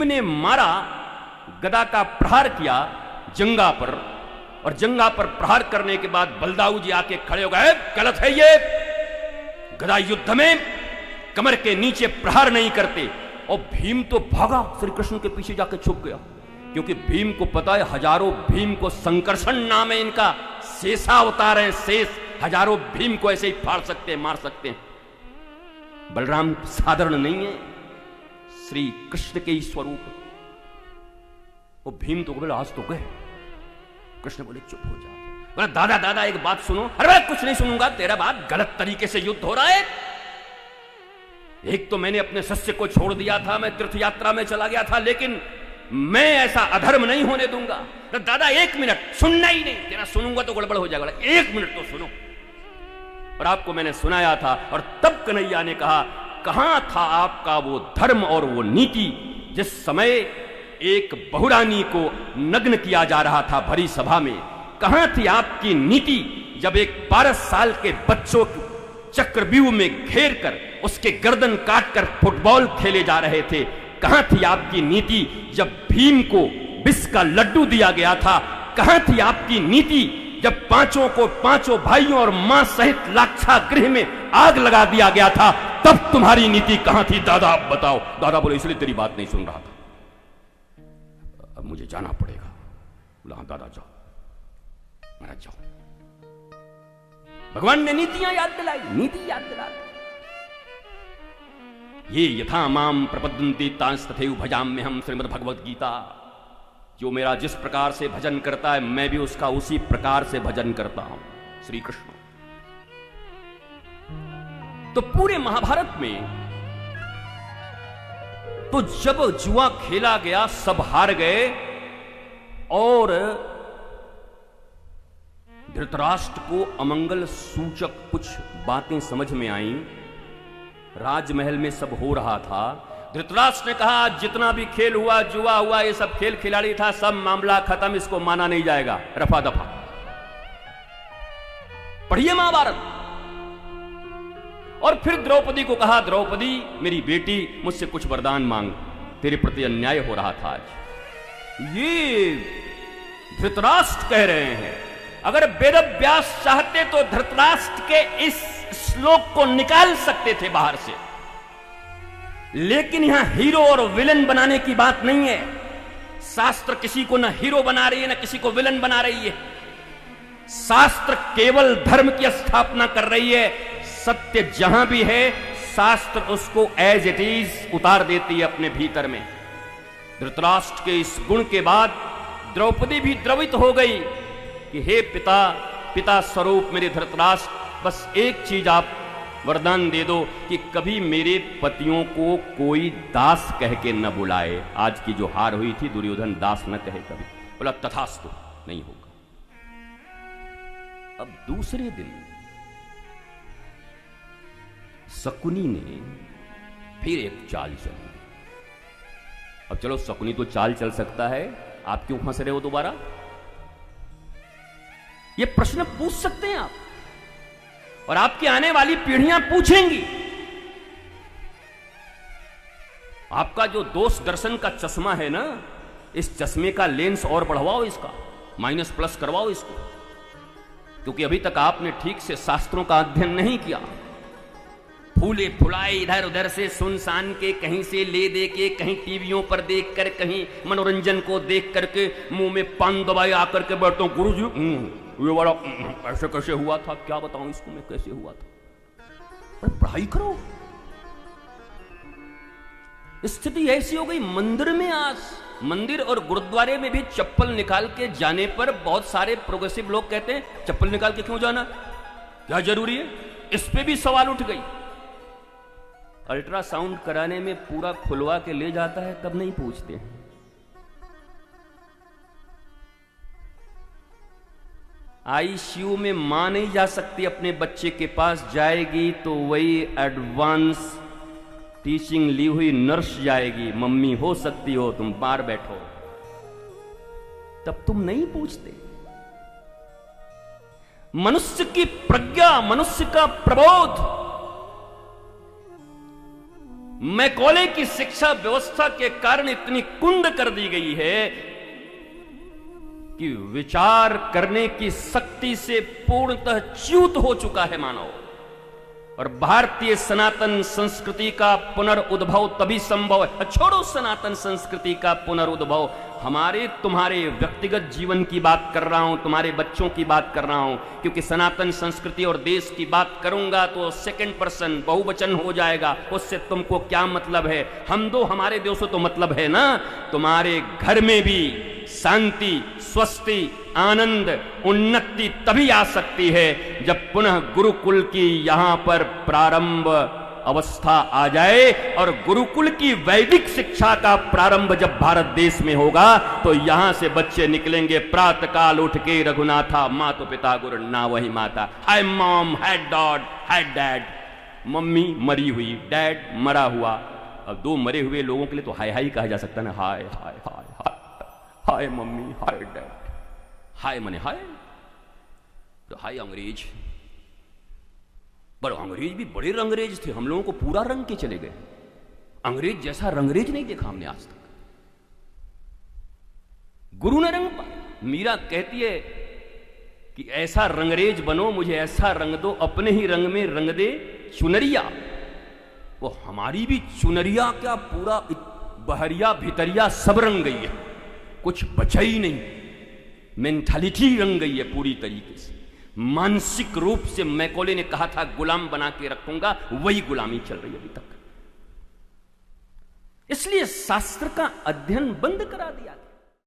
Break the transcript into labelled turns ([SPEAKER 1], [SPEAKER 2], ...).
[SPEAKER 1] भीम ने मारा, गदा का प्रहार किया जंगा पर, और जंगा पर प्रहार करने के बाद बलदाऊ जी आके खड़े हो गए, गलत है ये, गदा युद्ध में कमर के नीचे प्रहार नहीं करते। और भीम तो भागा, श्री कृष्ण के पीछे जाके छुप गया, क्योंकि भीम को पता है हजारों भीम को, संकर्षण नाम है इनका, शेषा अवतार है, शेष, हजारों भीम को ऐसे ही फाड़ सकते हैं, मार सकते हैं। बलराम साधारण नहीं है, श्री कृष्ण के ही स्वरूप। वो भीम तो बोले आज तो गए। कृष्ण बोले चुप हो जा। बोला दादा दादा एक बात सुनो। अरे कुछ नहीं सुनूंगा, तेरा बात गलत तरीके से युद्ध हो रहा है। एक तो मैंने अपने शिष्य को छोड़ दिया था, मैं तीर्थ यात्रा में चला गया था, लेकिन मैं ऐसा अधर्म नहीं होने दूंगा। तो दादा 1 मिनट, सुनना ही नहीं, तेरा सुनूंगा तो गड़बड़ हो जाएगा, 1 मिनट तो सुनो। और आपको मैंने सुनाया था, और तब कन्हैया ने कहा कहां था आपका वो धर्म और वो नीति जिस समय एक बहुरानी को नग्न किया जा रहा था भरी सभा में? कहां थी आपकी नीति जब एक 12 साल के बच्चों को चक्रव्यूह में घेर कर उसके गर्दन काट कर फुटबॉल खेले जा रहे थे? कहां थी आपकी नीति जब भीम को विष का लड्डू दिया गया था? कहां थी आपकी नीति जब पांचों को, पांचों भाइयों और मां सहित लाक्षागृह में आग लगा दिया गया था? तब तुम्हारी नीति कहां थी दादा, आप बताओ। दादा बोले इसलिए तेरी बात नहीं सुन रहा था, अब मुझे जाना पड़ेगा। बोला हाँ दादा जाओ, महाराज जाओ। भगवान ने नीतियां याद दिलाई, नीति याद दिला दी। ये यथा माम प्रपद्यन्ते तांस्तथैव भजाम्यहम्, श्रीमद् भगवद गीता। जो मेरा जिस प्रकार से भजन करता है, मैं भी उसका उसी प्रकार से भजन करता हूं। श्री कृष्ण। तो पूरे महाभारत में तो जब जुआ खेला गया सब हार गए, और धृतराष्ट्र को अमंगल सूचक कुछ बातें समझ में आईं। राजमहल में सब हो रहा था। धृतराष्ट्र ने कहा जितना भी खेल हुआ, जुआ हुआ, ये सब खेल खिलाड़ी था, सब मामला खत्म, इसको माना नहीं जाएगा, रफा दफा। पढ़िए महाभारत। और फिर द्रौपदी को कहा द्रौपदी मेरी बेटी, मुझसे कुछ वरदान मांग, तेरे प्रति अन्याय हो रहा था आज। ये धृतराष्ट्र कह रहे हैं। अगर वेदव्यास चाहते तो धृतराष्ट्र के इस श्लोक को निकाल सकते थे बाहर से, लेकिन यहां हीरो और विलन बनाने की बात नहीं है। शास्त्र किसी को न हीरो बना रही है, न किसी को विलन बना रही है। शास्त्र केवल धर्म की स्थापना कर रही है। सत्य जहां भी है, शास्त्र उसको एज इट इज उतार देती है अपने भीतर में। धृतराष्ट्र के इस गुण के बाद द्रौपदी भी द्रवित हो गई कि हे पिता, पिता स्वरूप मेरे धृतराष्ट्र, बस एक चीज आप वरदान दे दो कि कभी मेरे पतियों को कोई दास कह के न बुलाए। आज की जो हार हुई थी, दुर्योधन दास न कहे कभी। बोला तथास्तु, नहीं होगा। अब दूसरे दिन शकुनी ने फिर एक चाल चली। अब चलो, शकुनी तो चाल चल सकता है, आप क्यों फंस रहे हो दोबारा? ये प्रश्न पूछ सकते हैं आप, और आपकी आने वाली पीढ़ियां पूछेंगी। आपका जो दोष दर्शन का चश्मा है ना, इस चश्मे का लेंस और बढ़वाओ, इसका माइनस प्लस करवाओ इसको, क्योंकि अभी तक आपने ठीक से शास्त्रों का अध्ययन नहीं किया। फूले फुलाए इधर उधर से सुनसान के, कहीं से ले दे के, कहीं टीवियों पर देख कर, कहीं मनोरंजन को देख करके मुंह में पान दबाए आकर के बैठता हूं, गुरु जी ये वाला ऐसे कैसे हुआ था, क्या बताऊं इसको मैं कैसे हुआ था। अरे पढ़ाई करो। स्थिति ऐसी हो गई मंदिर में, आज मंदिर और गुरुद्वारे में भी चप्पल निकाल के जाने पर बहुत सारे प्रोग्रेसिव लोग कहते हैं चप्पल निकाल के क्यों जाना, क्या जरूरी है? इस पे भी सवाल उठ गई। अल्ट्रासाउंड कराने में पूरा खुलवा के ले जाता है, तब नहीं पूछते हैं। आईसीयू में मां नहीं जा सकती अपने बच्चे के पास, जाएगी तो वही एडवांस टीचिंग ली हुई नर्स जाएगी। मम्मी हो सकती हो, तुम बाहर बैठो, तब तुम नहीं पूछते। मनुष्य की प्रज्ञा, मनुष्य का प्रबोध, मैकॉले की शिक्षा व्यवस्था के कारण इतनी कुंद कर दी गई है कि विचार करने की शक्ति से पूर्णतः च्युत हो चुका है मानव। और भारतीय सनातन संस्कृति का पुनर्उद्भव तभी संभव है। छोड़ो सनातन संस्कृति का पुनर्उद्भव, हमारे तुम्हारे व्यक्तिगत जीवन की बात कर रहा हूं, तुम्हारे बच्चों की बात कर रहा हूं, क्योंकि सनातन संस्कृति और देश की बात करूंगा तो सेकंड पर्सन बहुवचन हो जाएगा, उससे तुमको क्या मतलब है। हम दो हमारे दो से तो मतलब है ना। तुम्हारे घर में भी शांति, स्वस्ति, आनंद, उन्नति तभी आ सकती है जब पुनः गुरुकुल की यहां पर प्रारंभ अवस्था आ जाए। और गुरुकुल की वैदिक शिक्षा का प्रारंभ जब भारत देश में होगा तो यहां से बच्चे निकलेंगे प्रातः काल उठ के रघुनाथा मातो पिता गुरु ना वही माता। हाय मॉम, हाय डॉड, हाय डैड। मम्मी मरी हुई, डैड मरा हुआ। अब दो मरे हुए लोगों के लिए तो हाय हाय कहा जा सकता है ना। हाय हाय हाय हाय, हाय मम्मी, हाय डैड। हाय मने हाय, तो हाय अंग्रेज। पर अंग्रेज भी बड़े रंगरेज थे, हम लोगों को पूरा रंग के चले गए। अंग्रेज जैसा रंगरेज नहीं देखा हमने आज तक। गुरु ने रंग पाया। मीरा कहती है कि ऐसा रंगरेज बनो, मुझे ऐसा रंग दो, अपने ही रंग में रंग दे चुनरिया। वो हमारी भी चुनरिया क्या, पूरा बहरिया भितरिया सब रंग गई है, कुछ बचा ही नहीं। मेंटालिटी रंग गई है पूरी तरीके से। मानसिक रूप से मैकॉले ने कहा था गुलाम बना के रखूंगा, वही गुलामी चल रही है अभी तक। इसलिए शास्त्र का अध्ययन बंद करा दिया।